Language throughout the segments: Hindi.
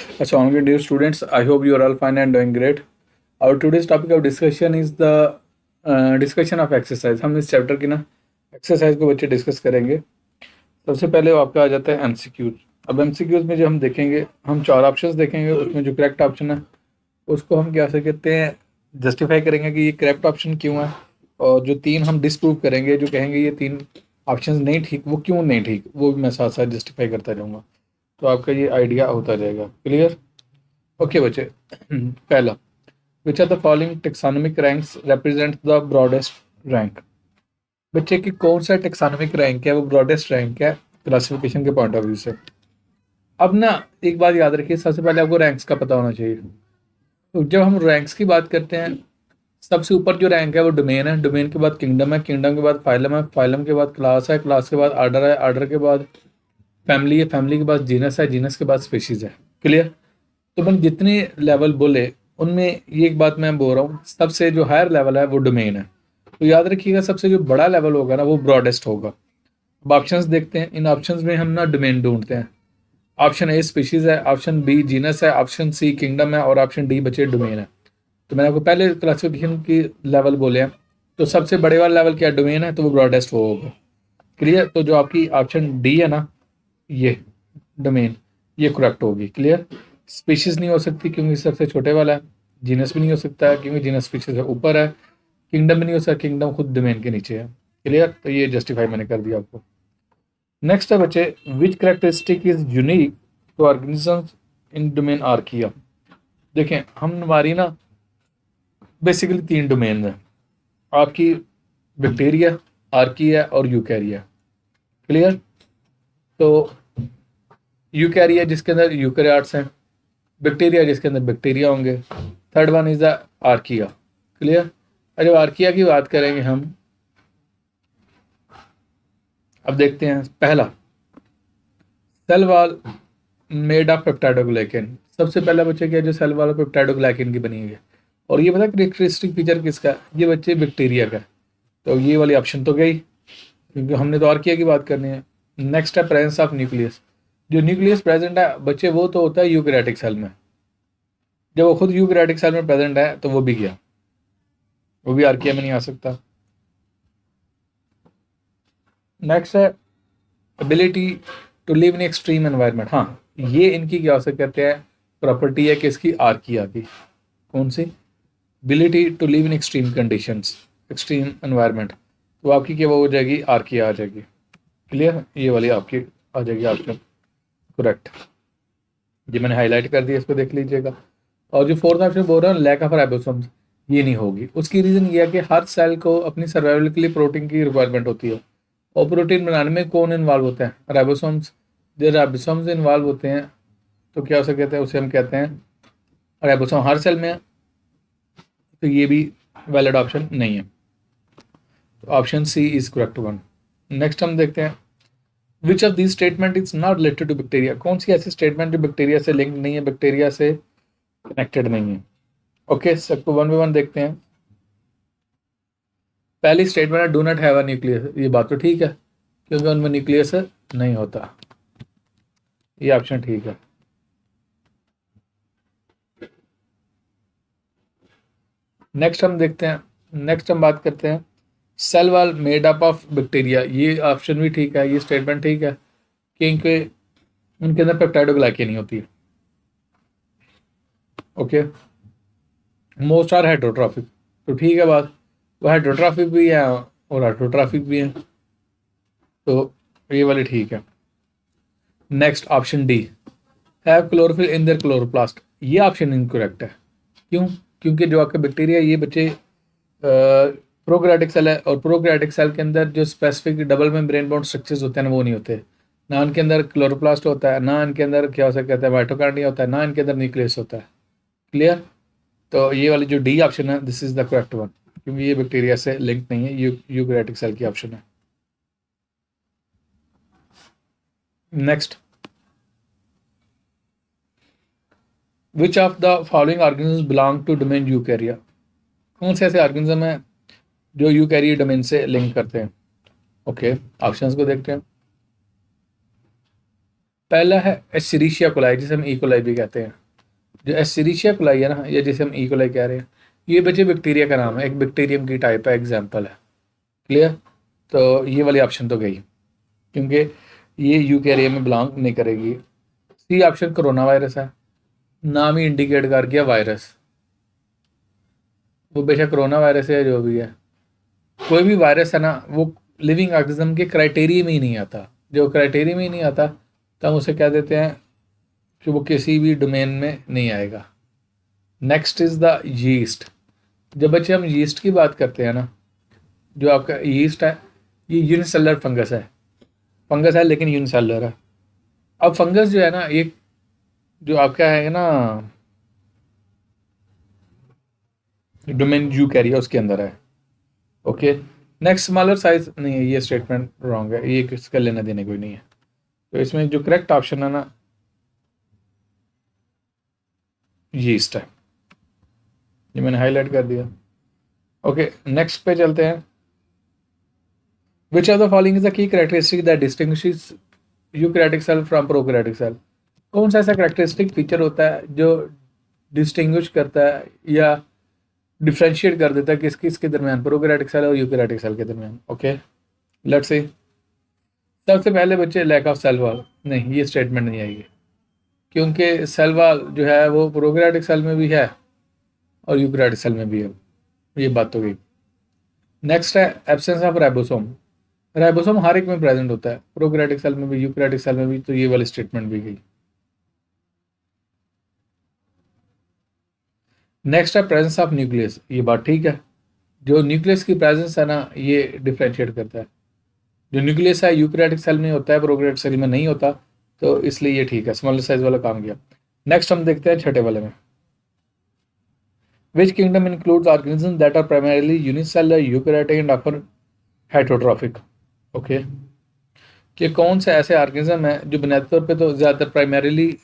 Assalamu alaikum, dear students. I hope you are all fine and doing great. Our today's topic of discussion is the discussion of exercise. हम इस चैप्टर की ना एक्सरसाइज को बच्चे डिस्कस करेंगे। सबसे पहले वो आपका आ जाता है एमसीक्यूज। अब एमसीक्यूज में जो हम देखेंगे, हम 4 ऑप्शंस देखेंगे। उसमें जो करेक्ट ऑप्शन है उसको हम क्या से कहते हैं, जस्टिफाई करेंगे कि ये करेक्ट ऑप्शन क्यों है, और जो 3 हम डिसप्रूव करेंगे, जो कहेंगे ये 3 ऑप्शंस नहीं ठीक, वो क्यों नहीं ठीक, वो भी मैं साथ साथ जस्टिफाई करता जाऊँगा। तो आपका ये आइडिया होता जाएगा। क्लियर? ओके बच्चे। पहला, which are the following taxonomic ranks represent the broadest rank. बच्चे की कौन सा टेक्सोनोमिक रैंक है वो ब्रॉडेस्ट रैंक है क्लासिफिकेशन के पॉइंट ऑफ व्यू से। अब ना एक बात याद रखिए, सबसे पहले आपको रैंक्स का पता होना चाहिए। तो जब हम रैंक्स की बात करते हैं, सबसे ऊपर जो रैंक है वो डोमेन है, डोमेन के बाद किंगडम है, किंगडम के बाद फाइलम है, फाइलम के बाद क्लास है, क्लास के बाद आर्डर है, आर्डर के बाद फैमिली है, फैमिली के बाद जीनस है, जीनस के बाद स्पीशीज है। क्लियर? तो मैंने जितने लेवल बोले उनमें ये एक बात मैं बोल रहा हूँ, सबसे जो हायर लेवल है वो डोमेन है। तो याद रखिएगा, सबसे जो बड़ा लेवल होगा ना वो ब्रॉडेस्ट होगा। अब ऑप्शंस देखते हैं, इन ऑप्शंस में हम ना डोमेन ढूंढते हैं। ऑप्शन ए स्पीशीज है, ऑप्शन बी जीनस है, ऑप्शन सी किंगडम है, और ऑप्शन डी बचे डोमेन है। तो मैंने आपको पहले क्लासिफिकेशन की लेवल बोले हैं, तो सबसे बड़े वाला लेवल क्या डोमेन है, तो वो ब्रॉडेस्ट वो होगा। क्लियर? तो जो आपकी ऑप्शन डी है ना, ये डोमेन, ये करेक्ट होगी। क्लियर? स्पीशीज नहीं हो सकती क्योंकि सबसे छोटे वाला है, जीनस भी नहीं हो सकता है क्योंकि जीनस स्पीशीज से ऊपर है, किंगडम भी नहीं हो सकता, किंगडम खुद डोमेन के नीचे है। क्लियर? तो ये जस्टिफाई मैंने कर दिया आपको। नेक्स्ट है बच्चे, which characteristic is unique to organisms in domain archaea. देखें, हम हमारी ना बेसिकली 3 डोमेन है आपकी, बैक्टीरिया, आर्किया और यूकैरिया। क्लियर? तो यूकैरिया जिसके अंदर यूकैरियोट्स हैं, बैक्टीरिया जिसके अंदर बैक्टीरिया होंगे, third one is the archaea. Clear? और जब आर्किया की बात करेंगे हम, अब देखते हैं पहला, cell wall made of peptidoglycan. सबसे पहला बच्चे क्या, जो सेल वॉल पेप्टाइडोग्लाइकेन की बनी हुई है। और ये पता करेक्टरिस्टिक फीचर किसका, ये बच्चे बैक्टीरिया का। तो ये वाली ऑप्शन तो गई, क्योंकि हमने तो आर्किया की बात करनी है। नेक्स्ट है प्रेजेंस ऑफ न्यूक्लियस। जो न्यूक्लियस प्रेजेंट है बच्चे, वो तो होता है यूकैरियोटिक सेल में। जब वो खुद यूकैरियोटिक सेल में प्रेजेंट है तो वो भी गया, वो भी आर्किया में नहीं आ सकता। नेक्स्ट है ability to live in extreme environment. हाँ, ये इनकी क्या हो सकते हैं, प्रॉपर्टी है किसकी, आर्किया की। कौन सी? Ability to live in extreme conditions, extreme environment. तो आपकी क्या वो हो जाएगी, आर्किया आ जाएगी। क्लियर? ये वाली आपकी आ जाएगी ऑप्शन करेक्ट। ये मैंने हाईलाइट कर दिया, इसको देख लीजिएगा। और जो फोर्थ ऑप्शन बोल रहा हूँ, लैक ऑफ राइबोसोम्स, ये नहीं होगी। उसकी रीज़न ये है कि हर सेल को अपनी सर्वाइवल के लिए प्रोटीन की रिक्वायरमेंट होती है, और प्रोटीन बनाने में कौन इन्वॉल्व होता है, राइबोसोम्स। जो राइबोसोम्स इन्वॉल्व होते हैं तो क्या उसे कहते हैं, उसे हम कहते हैं राइबोसोम हर सेल में है। तो ये भी वैलिड ऑप्शन नहीं है, तो option C is correct one. Next हम देखते हैं, which of this statement is not related to bacteria. कौन सी ऐसी स्टेटमेंट जो बैक्टीरिया से लिंक नहीं है, बैक्टीरिया से कनेक्टेड नहीं है। ओके, सबको वन बाय वन देखते हैं। पहली स्टेटमेंट है do not have a nucleus. ये बात तो ठीक है क्योंकि उनमें न्यूक्लियस नहीं होता, ये ऑप्शन ठीक है। नेक्स्ट हम देखते हैं, नेक्स्ट हम बात करते हैं cell wall made up of bacteria. ये ऑप्शन भी ठीक है, ये स्टेटमेंट ठीक है क्योंकि उनके अंदर पेप्टाइडोग्लाइकेन नहीं होती है। ओके, मोस्ट आर हाइड्रोट्रॉफिक, तो ठीक है बात, वो हाइड्रोट्रॉफिक भी है और हाइड्रोट्रॉफिक भी है, तो ये वाली ठीक है। Next option D, have chlorophyll in their chloroplast. ये ऑप्शन इनकरेक्ट है। क्यों? क्योंकि जो आपके बैक्टीरिया, ये बच्चे प्रोकैरियोटिक सेल है, और प्रोकैरियोटिक सेल के अंदर जो specific double membrane bond structures होते हैं ना, वो नहीं होते। ना इनके अंदर क्लोरोप्लास्ट होता है, ना इनके अंदर क्या हो सकता है माइटोकॉन्ड्रिया होता है, ना इनके अंदर न्यूक्लियस होता है। क्लियर? तो ये वाली जो डी ऑप्शन है, this is the correct one, क्योंकि ये बैक्टीरिया से लिंक नहीं है, यूकैरियोटिक सेल की ऑप्शन है। Next, which of the following organism belong to domain Eukarya. कौन से ऐसे ऑर्गेनिज्म है जो यूकैरिया डोमेन से लिंक करते हैं। ओके, ऑप्शंस को देखते हैं। पहला है एस्चेरिशिया कोलाई, जिसे हम ई कोलाई भी कहते हैं। जो एस्चेरिशिया कोलाई है ना, या जिसे हम ई कोलाई कह रहे हैं, ये बच्चे बैक्टीरिया का नाम है, एक बैक्टीरियम की टाइप है, एग्जाम्पल है। क्लियर? तो ये वाली ऑप्शन तो गई, क्योंकि ये यूकैरिया में बिलोंग नहीं करेगी। सी ऑप्शन कोरोना वायरस है, नाम ही इंडिकेट कर गया वायरस, वो बेशक कोरोना वायरस है जो भी है। कोई भी वायरस है ना, वो लिविंग ऑर्गेनिज्म के क्राइटेरिया में ही नहीं आता। जो क्राइटेरिया में ही नहीं आता तो हम उसे कह देते हैं कि वो किसी भी डोमेन में नहीं आएगा। Next is the yeast. जब बच्चे हम यीस्ट की बात करते हैं ना, जो आपका यीस्ट है, ये यूनिसेलुलर फंगस है लेकिन यूनिसेलुलर है। अब फंगस जो है ना, ये जो आपका है ना डोमेन यूकैरिया, उसके अंदर है। ओके, नेक्स्ट स्मॉलर साइज नहीं है, ये स्टेटमेंट रॉन्ग है, ये किसका लेना देने कोई नहीं है। तो इसमें जो करेक्ट ऑप्शन है ना, यीस्ट है, ये मैंने हाईलाइट कर दिया। ओके, नेक्स्ट पे चलते हैं। Which of the following is the key characteristic that distinguishes eukaryotic cell from prokaryotic cell? कौन सा ऐसा कैरेक्टरिस्टिक फीचर होता है जो डिस्टिंग्विश करता है या डिफ्रेंशिएट कर देता है किस किस के दरमियान, प्रोकैरियोटिक सेल और यूकैरियोटिक सेल के दरमियान? Okay, let's see. सबसे पहले बच्चे लैक ऑफ सेल वॉल, नहीं ये स्टेटमेंट नहीं आएगी, क्योंकि सेल वॉल जो है वो प्रोकैरियोटिक सेल में भी है और यूकैरियोटिक सेल में भी है, ये बात तो गई। नेक्स्ट है एब्सेंस ऑफ राइबोसोम। राइबोसोम हर एक में प्रेजेंट होता है, प्रोकैरियोटिक सेल में भी यूकैरियोटिक सेल में भी, तो ये वाली स्टेटमेंट भी गई। नेक्स्ट है प्रेजेंस ऑफ न्यूक्लियस, ये बात ठीक है, जो न्यूक्लियस की प्रेजेंस है ना, ये डिफ्रेंशिएट करता है। जो न्यूक्लियस है यूकैरियोटिक सेल में होता है, प्रोकैरियोटिक सेल में नहीं होता, तो इसलिए ये ठीक है, स्मॉलर साइज वाला काम किया। नेक्स्ट हम देखते हैं छठे वाले में। Which kingdom includes organism that are primarily unicellular, eukaryotic and often heterotrophic? Okay, कि कौन से ऐसे ऑर्गेनिज्म है जो बुनियादी तौर पे तो ज़्यादातर प्राइमरीली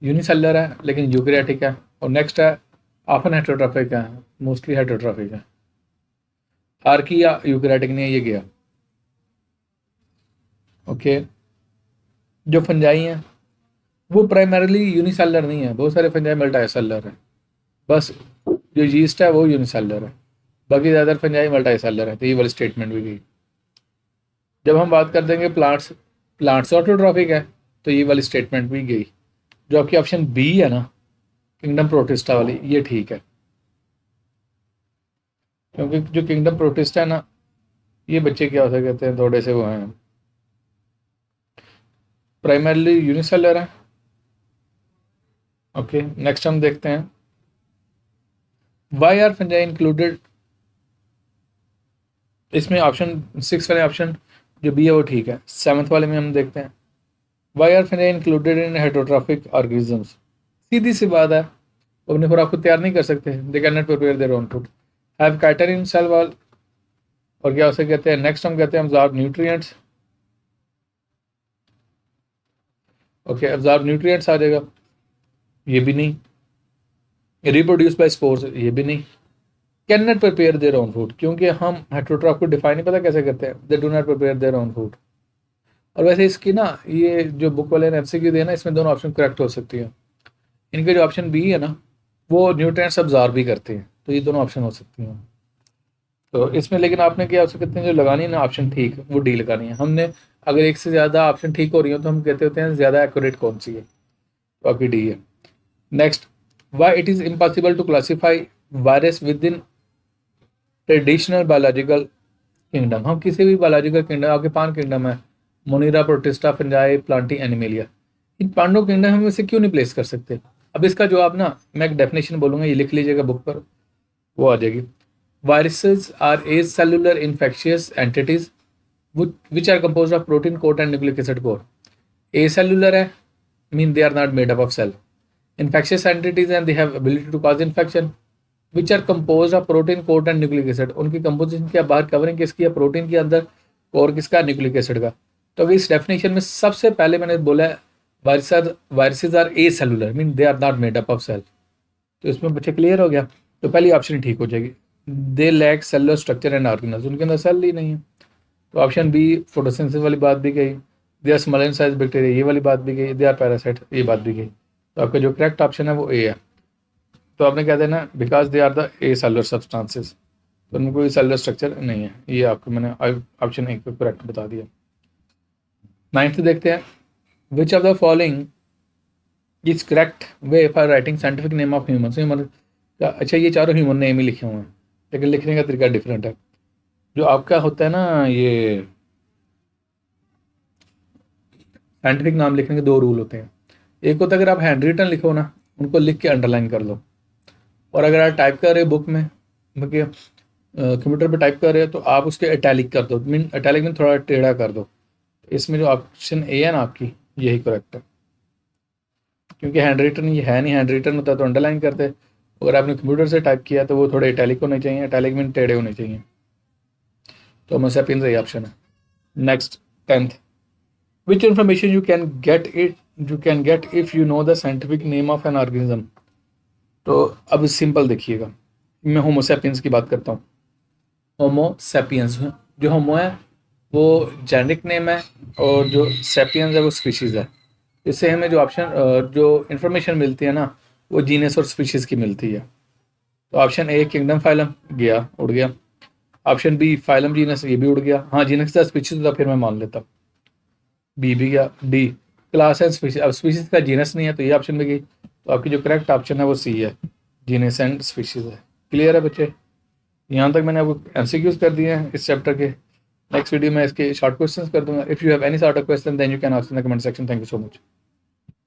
यूनिसेलुलर है लेकिन यूकैरियोटिक है, और नेक्स्ट है ऑफन हेटरोट्रॉफिक है, मोस्टली हेटरोट्रॉफिक है। आर्की या यूकैरियोटिक ने ये गया। ओके, जो फंजाई हैं वो प्राइमरीली यूनिसेलुलर नहीं है, बहुत सारे फंजाई मल्टीसेलुलर है, बस जो यीस्ट है वो यूनिसेलुलर है, बाकी ज़्यादातर फंजाई मल्टीसेलुलर है, तो ये वाली स्टेटमेंट भी गई। जब हम बात कर देंगे प्लांट्स ऑटोट्रॉफिक है, तो ये वाली स्टेटमेंट भी गई। जो आपकी ऑप्शन बी है ना, किंगडम प्रोटिस्टा वाली, ये ठीक है, क्योंकि जो किंगडम प्रोटिस्टा है ना, ये बच्चे क्या होता कहते हैं, थोड़े से वो हैं, प्राइमरली यूनिसेलुलर है। ओके, नेक्स्ट हम देखते हैं वाई आर फंजाई इंक्लूडेड। इसमें ऑप्शन 6 वाले ऑप्शन जो बी है वो ठीक है। 7th वाले में हम देखते हैं why are fungi included in heterotrophic organisms. सीधी सी बात है, वो अपने खुराक को तैयार नहीं कर सकते, they can not prepare their own food, have काइटर इन सेल वॉल, और क्या उसे कहते हैं, नेक्स्ट हम कहते हैं absorb nutrients. Okay, absorb nutrients आ जाएगा, ये भी नहीं। रिप्रोड्यूस बाय स्पोर्स, ये भी नहीं। Can not prepare their own food, क्योंकि हम हेटरोट्रॉफ को डिफाइन नहीं पता कैसे करते हैं, they do not prepare their own food. और वैसे इसकी ना, ये जो बुक वाले ने एमसीक्यू दिया ना, इसमें दोनों ऑप्शन करेक्ट हो सकती है। इनके जो ऑप्शन बी है ना, वो न्यूट्रिएंट्स अब्जॉर्ब भी करते हैं, तो ये दोनों ऑप्शन हो सकती हैं। तो इसमें लेकिन आपने क्या हो सकते हैं, जो लगानी है ना ऑप्शन ठीक, वो डी लगानी है हमने। अगर एक से ज़्यादा ऑप्शन ठीक हो रही हो तो हम कहते होते हैं ज़्यादा एक्यूरेट कौन सी है, तो आपकी डी है। Next, why it is impossible to classify virus within traditional biological kingdom. हम किसी भी बायोलॉजिकल किंगडम, आपके 5 किंगडम है, Monera, Protista, Fungi, Plantae, Animalia, इन 5 किंगडम हम इसे क्यों नहीं प्लेस कर सकते? अब इसका जवाब ना, मैं एक डेफिनेशन बोलूँगा, ये लिख लीजिएगा बुक पर, वो आ जाएगी। Viruses are acellular infectious entities which are compose of protein coat and nucleic acid core. Acellular है, mean they are not made up of cell. Infectious entities and they have ability to cause infection which are compose of protein coat and nucleic acid. उनकी कंपोजिशन क्या, बाहर कवरिंग किसकी है, प्रोटीन के अंदर, और किसका, न्यूक्लिक एसिड का। तो अगर इस डेफिनेशन में सबसे पहले मैंने बोला है viruses are acellular, mean they are not made up of cell, तो इसमें बच्चे क्लियर हो गया। तो पहली ऑप्शन ठीक हो जाएगी, they lack cellular structure and organelles, उनके अंदर सेल ही नहीं है, तो ऑप्शन बी फोटोसिंथेसिस वाली बात भी गई। They are small in size bacteria, ये वाली बात भी गई, दे आर पैरासाइट, ये बात भी गई। तो आपका जो करेक्ट ऑप्शन है वो ए है। तो आपने कह देना because they are the acellular substances, तो उनमें कोई सेलुलर स्ट्रक्चर नहीं है। ये आपको मैंने ऑप्शन ए को करेक्ट बता दिया। 9th देखते हैं, which of the following is correct way for writing scientific name of human. Human, अच्छा ये चारों ह्यूमन नेम ही लिखे हुए हैं, लेकिन लिखने का तरीका डिफरेंट है। जो आपका होता है ना, ये साइंटिफिक नाम लिखने के 2 रूल होते हैं। एक होता है अगर आप हैंड रिटन लिखो ना, उनको लिख के अंडरलाइन कर लो, और अगर आप टाइप कर रहे हो बुक में, कंप्यूटर पे टाइप कर रहे हो, तो आप उसके इटैलिक कर दो, मीन इटैलिक में थोड़ा टेढ़ा कर दो। इसमें जो ऑप्शन ए है ना आपकी, यही करेक्ट है, क्योंकि हैंड रिटन ये है नहीं। हैंड रिटन होता तो अंडरलाइन करते, अगर आपने कंप्यूटर से टाइप किया तो वो थोड़े इटैलिक होने चाहिए, इटैलिक में टेढ़े होने चाहिए। तो होमो सैपियंस सही ऑप्शन है। Next 10th, which information you can get if you know the scientific name of an organism. तो अब सिंपल देखिएगा, मैं होमो सैपियंस की बात करता हूँ। होमो सैपियंस, जो होमो है वो जेनेरिक नेम है, और जो सैपियंस है वो स्पीशीज़ है। इससे हमें जो ऑप्शन जो इन्फॉर्मेशन मिलती है ना, वो जीनस और स्पीशीज़ की मिलती है। तो ऑप्शन ए किंगडम फाइलम गया, उड़ गया। ऑप्शन बी फाइलम जीनस, ये भी उड़ गया। हाँ जीनस का स्पीशीज था, फिर मैं मान लेता। बी भी गया। डी क्लास एंड स्पीशीज, अब स्पीशीज का जीनस नहीं है तो ये ऑप्शन भी गई। तो आपकी जो करेक्ट ऑप्शन है वो सी है, जीनस एंड स्पीशीज है। क्लियर है बच्चे? यहाँ तक मैंने आपको एमसीक्यूज कर दिए हैं इस चैप्टर के। नेक्स्ट वीडियो में इसके शॉर्ट क्वेश्चंस कर दूंगा। If you have any sort of question then you can ask in the comment section. Thank you so much.